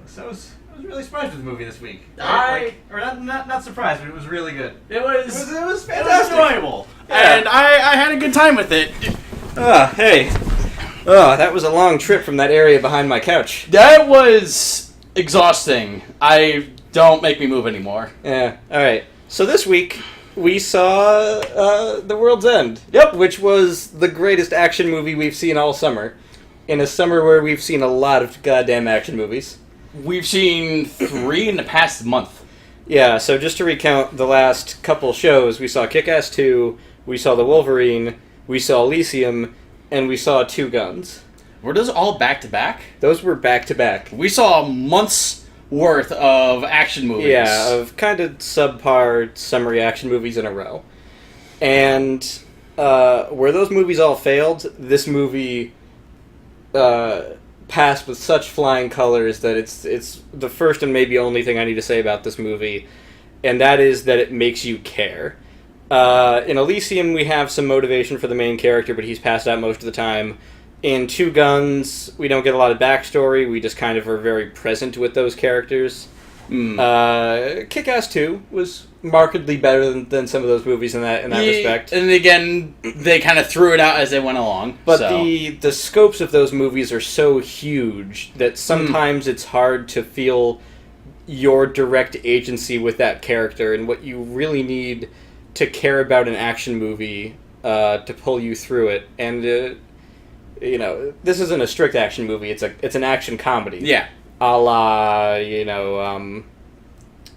So I was really surprised with the movie this week. Not surprised, but it was really good. It was fantastic. It was enjoyable. Yeah. And I had a good time with it. Hey. Oh, that was a long trip from that area behind my couch. That was exhausting. Don't make me move anymore. Yeah, alright. So this week, we saw The World's End. Yep. Which was the greatest action movie we've seen all summer. In a summer where we've seen a lot of goddamn action movies. We've seen 3 in the past month. Yeah, so just to recount the last couple shows, we saw Kick-Ass 2, we saw The Wolverine, we saw Elysium, and we saw Two Guns. Were those all back-to-back? Those were back-to-back. We saw months worth of action movies. Yeah, of kind of subpar summary action movies in a row. And where those movies all failed, this movie passed with such flying colors that it's the first and maybe only thing I need to say about this movie, and that is that it makes you care. In Elysium, we have some motivation for the main character, but he's passed out most of the time. In Two Guns, we don't get a lot of backstory. We just kind of are very present with those characters. Kick-Ass 2 was markedly better than some of those movies in that respect. And again, they kind of threw it out as they went along. But the scopes of those movies are so huge that sometimes it's hard to feel your direct agency with that character, and what you really need to care about an action movie to pull you through it. And this isn't a strict action movie. It's an action comedy. Yeah. A la, the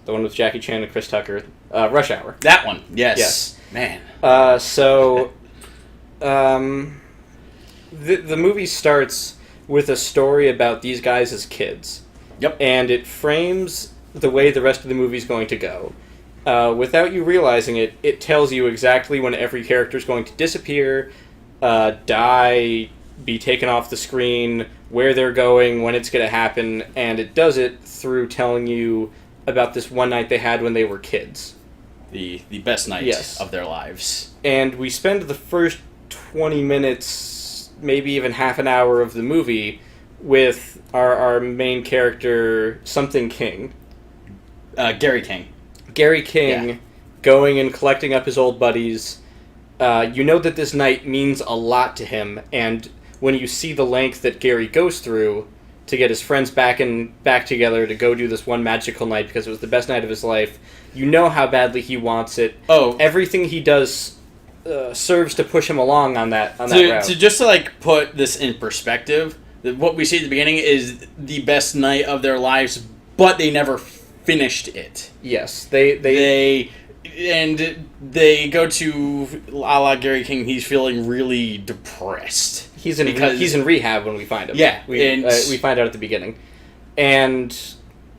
one with Jackie Chan and Chris Tucker, Rush Hour. That one, yes. Man. The movie starts with a story about these guys as kids. Yep. And it frames the way the rest of the movie's going to go. Without you realizing it, it tells you exactly when every character is going to disappear, die, be taken off the screen, where they're going, when it's going to happen, and it does it through telling you about this one night they had when they were kids. The best night of their lives. And we spend the first 20 minutes, maybe even half an hour of the movie with our main character, Something King. Gary King. Gary King going and collecting up his old buddies. You know that this night means a lot to him, and when you see the length that Gary goes through to get his friends back together to go do this one magical night because it was the best night of his life, you know how badly he wants it. Oh, everything he does serves to push him along on that route. To put this in perspective, what we see at the beginning is the best night of their lives, but they never finished it. Yes, they go to a la Gary King. He's feeling really depressed. He's in rehab when we find him. Yeah, we find out at the beginning, and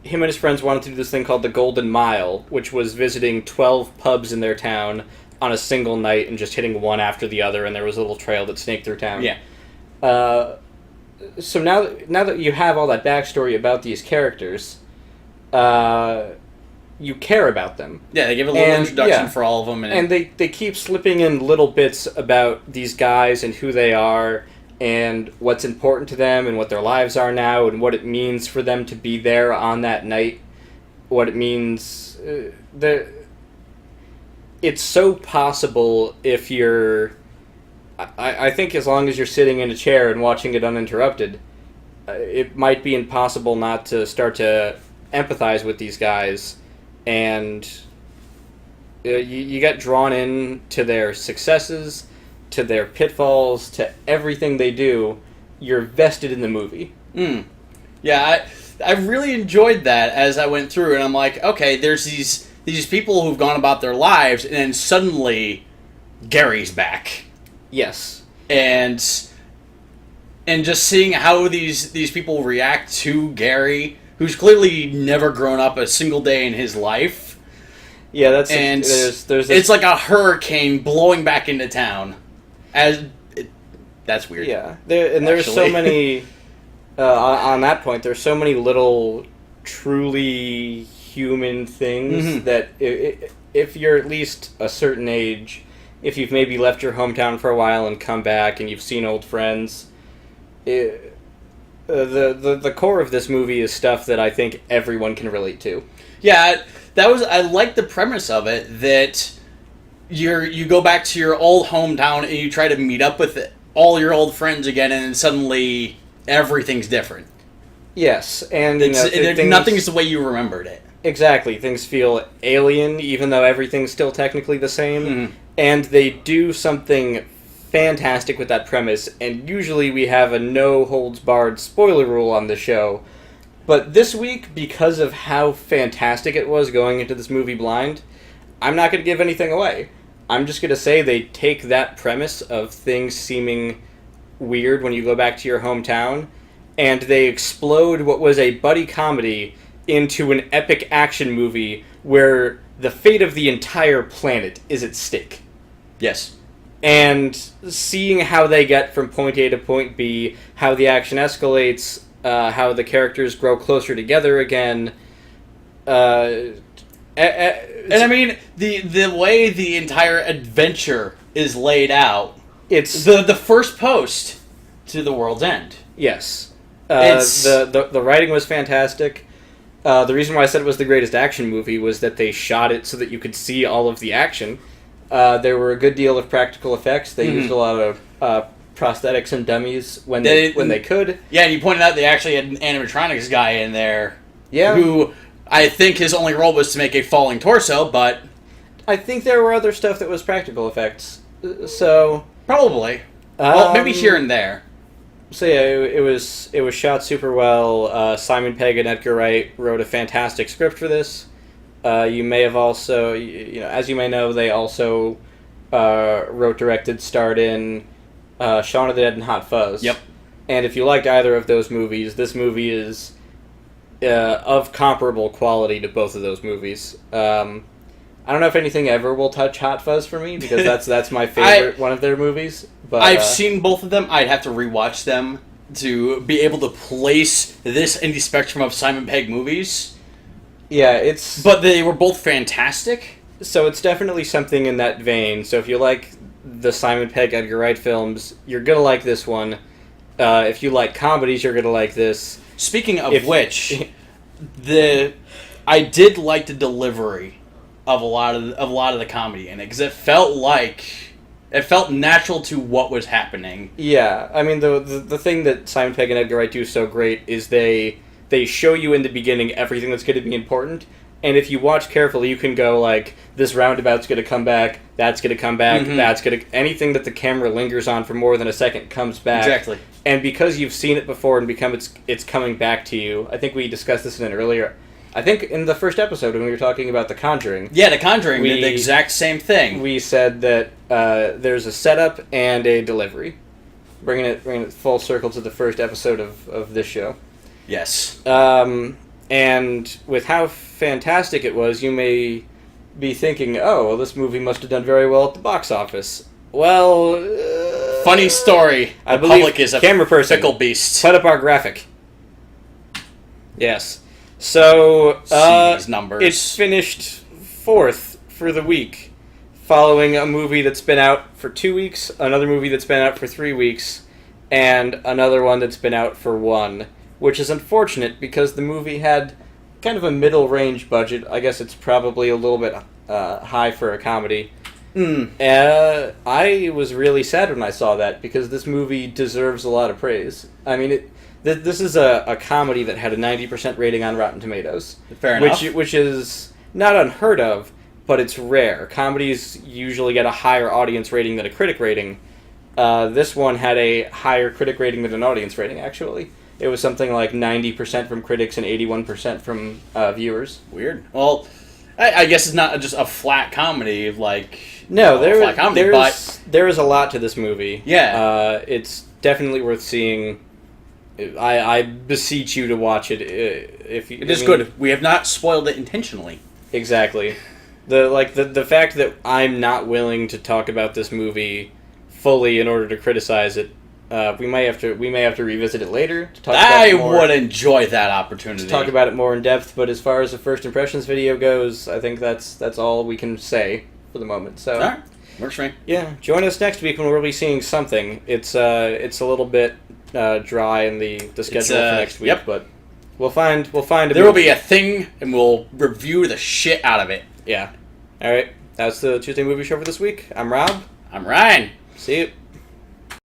him and his friends wanted to do this thing called the Golden Mile, which was visiting 12 pubs in their town on a single night and just hitting one after the other. And there was a little trail that snaked through town. Yeah. So now that you have all that backstory about these characters, you care about them. Yeah, they give a little introduction for all of them. And they keep slipping in little bits about these guys and who they are and what's important to them and what their lives are now and what it means for them to be there on that night. What it means... it's so possible if you're... I think as long as you're sitting in a chair and watching it uninterrupted, it might be impossible not to start to empathize with these guys, and you get drawn in to their successes, to their pitfalls, to everything they do. You're vested in the movie. Yeah, I really enjoyed that as I went through, and I'm like, okay, there's these people who've gone about their lives, and then suddenly Gary's back. Yes. And just seeing how these people react to Gary, who's clearly never grown up a single day in his life. Yeah, there's it's like a hurricane blowing back into town. That's weird. Yeah, there's so many. On that point, there's so many little truly human things that if you're at least a certain age, if you've maybe left your hometown for a while and come back and you've seen old friends, the core of this movie is stuff that I think everyone can relate to. Yeah, I like the premise of it, that you go back to your old hometown and you try to meet up with all your old friends again, and then suddenly everything's different. Yes, and nothing's the way you remembered it. Exactly, things feel alien, even though everything's still technically the same. Mm-hmm. And they do something fantastic with that premise, and usually we have a no-holds-barred spoiler rule on the show. But this week, because of how fantastic it was going into this movie blind, I'm not going to give anything away. I'm just going to say they take that premise of things seeming weird when you go back to your hometown, and they explode what was a buddy comedy into an epic action movie where the fate of the entire planet is at stake. Yes. And seeing how they get from point A to point B, how the action escalates, how the characters grow closer together again. And I mean, the way the entire adventure is laid out, it's the first post to the world's end. Yes. The writing was fantastic. The reason why I said it was the greatest action movie was that they shot it so that you could see all of the action. There were a good deal of practical effects. They used a lot of prosthetics and dummies when they could. Yeah, and you pointed out they actually had an animatronics guy in there. Yeah. Who I think his only role was to make a falling torso, but I think there were other stuff that was practical effects. So probably. Well, maybe here and there. So yeah, it was shot super well. Simon Pegg and Edgar Wright wrote a fantastic script for this. You may have also, as you may know, they also wrote, directed, starred in Shaun of the Dead and Hot Fuzz. Yep. And if you liked either of those movies, this movie is of comparable quality to both of those movies. I don't know if anything ever will touch Hot Fuzz for me, because that's my favorite one of their movies. But I've seen both of them. I'd have to rewatch them to be able to place this in the spectrum of Simon Pegg movies. Yeah, but they were both fantastic. So it's definitely something in that vein. So if you like the Simon Pegg, Edgar Wright films, you're going to like this one. If you like comedies, you're going to like this. Speaking of which, I did like the delivery of a lot of the comedy in it, because it felt natural to what was happening. Yeah, I mean the thing that Simon Pegg and Edgar Wright do so great is they show you in the beginning everything that's going to be important, and if you watch carefully, you can go like, this roundabout's going to come back, that's going to come back, that's going to... Anything that the camera lingers on for more than a second comes back. Exactly. And because you've seen it before and it's coming back to you, I think we discussed this in an earlier... I think in the first episode when we were talking about The Conjuring... Yeah, The Conjuring did the exact same thing. We said that there's a setup and a delivery. Bringing it full circle to the first episode of this show. Yes. And with how fantastic it was, you may be thinking, oh, well, this movie must have done very well at the box office. Well... funny story. I the believe public is a camera person, fickle beast. Put up our graphic. Yes. So, these numbers. It's finished 4th for the week, following a movie that's been out for 2 weeks, another movie that's been out for 3 weeks, and another one that's been out for 1, which is unfortunate because the movie had kind of a middle-range budget. I guess it's probably a little bit high for a comedy. I was really sad when I saw that, because this movie deserves a lot of praise. I mean, this is a comedy that had a 90% rating on Rotten Tomatoes. Fair enough. Which is not unheard of, but it's rare. Comedies usually get a higher audience rating than a critic rating. This one had a higher critic rating than an audience rating, actually. It was something like 90% from critics and 81% from viewers. Weird. Well, I guess it's not just a flat comedy, like... No, there is a lot to this movie. Yeah. It's definitely worth seeing. I beseech you to watch it. It is good. We have not spoiled it intentionally. Exactly. The fact that I'm not willing to talk about this movie fully in order to criticize it. We may have to revisit it later to talk about it more. I would enjoy that opportunity to talk about it more in depth. But as far as the first impressions video goes, I think that's all we can say for the moment. So, all right. Works for me. Yeah, join us next week when we'll be seeing something. It's a little bit dry in the schedule for next week. Yep. But we'll find a There will be a thing, and we'll review the shit out of it. Yeah. All right. That's the Tuesday Movie Show for this week. I'm Rob. I'm Ryan. See you.